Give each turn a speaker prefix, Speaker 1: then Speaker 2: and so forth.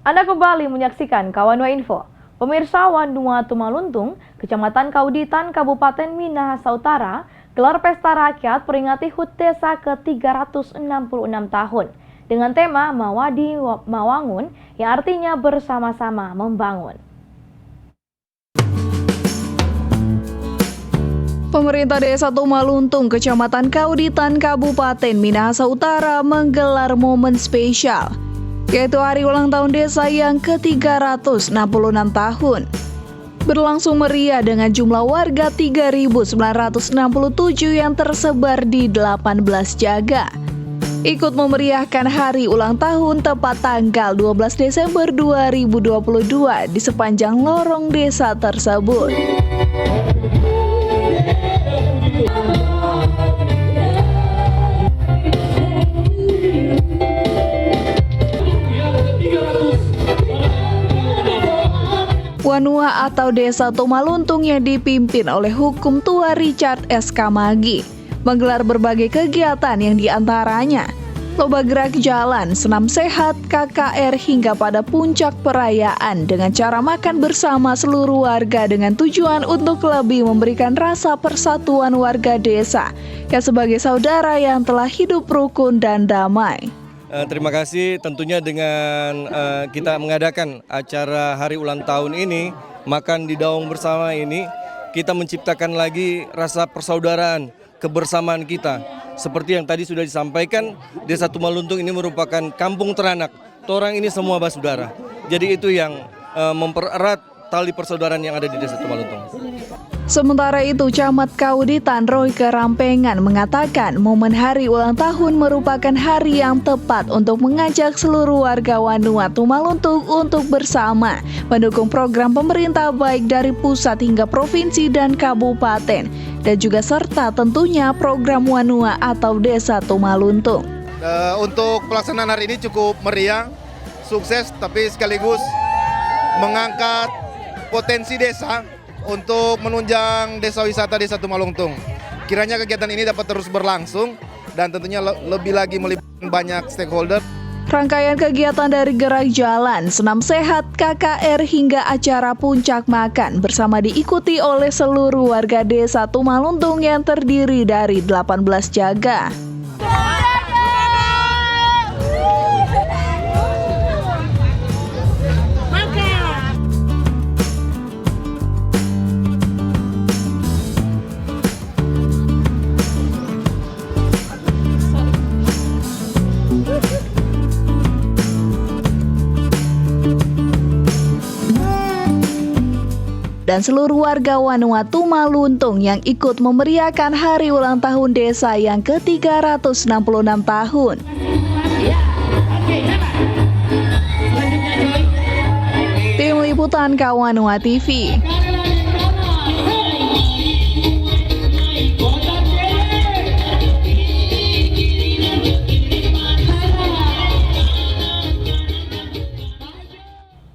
Speaker 1: Anda kembali menyaksikan Kawanua Info. Pemirsa, Wanua Tumaluntung, Kecamatan Kauditan, Kabupaten Minahasa Utara, gelar pesta rakyat peringati HUT Desa ke-366 tahun dengan tema Mawadi Mawangun yang artinya bersama-sama membangun.
Speaker 2: Pemerintah Desa Tumaluntung, Kecamatan Kauditan, Kabupaten Minahasa Utara menggelar momen spesial, yaitu hari ulang tahun desa yang ke-366 tahun. Berlangsung meriah dengan jumlah warga 3.967 yang tersebar di 18 jaga. Ikut memeriahkan hari ulang tahun tepat tanggal 12 Desember 2022 di sepanjang lorong desa tersebut. Wanua atau Desa Tumaluntung yang dipimpin oleh Hukum Tua Richard S. Kamagi menggelar berbagai kegiatan yang diantaranya lomba gerak jalan, senam sehat, KKR hingga pada puncak perayaan dengan cara makan bersama seluruh warga dengan tujuan untuk lebih memberikan rasa persatuan warga desa yang sebagai saudara yang telah hidup rukun dan damai.
Speaker 3: Terima kasih, tentunya dengan kita mengadakan acara hari ulang tahun ini, makan di daung bersama ini, kita menciptakan lagi rasa persaudaraan, kebersamaan kita. Seperti yang tadi sudah disampaikan, Desa Tumaluntung ini merupakan kampung teranak. Orang ini semua bersaudara. Jadi itu yang mempererat tali persaudaraan yang ada di Desa Tumaluntung.
Speaker 2: Sementara itu, Camat Kauditan Royke Rampengan mengatakan momen hari ulang tahun merupakan hari yang tepat untuk mengajak seluruh warga Wanua Tumaluntung untuk bersama mendukung program pemerintah baik dari pusat hingga provinsi dan kabupaten, dan juga serta tentunya program Wanua atau Desa Tumaluntung.
Speaker 4: Untuk pelaksanaan hari ini cukup meriah, sukses, tapi sekaligus mengangkat potensi desa untuk menunjang desa wisata Desa Tumaluntung. Kiranya kegiatan ini dapat terus berlangsung dan tentunya lebih lagi melibatkan banyak stakeholder.
Speaker 2: Rangkaian kegiatan dari gerak jalan, senam sehat, KKR hingga acara puncak makan bersama diikuti oleh seluruh warga Desa Tumaluntung yang terdiri dari 18 jaga. Dan seluruh warga Wanua Tumaluntung yang ikut memeriahkan hari ulang tahun desa yang ke-366 tahun. Tim Liputan Kawanua TV.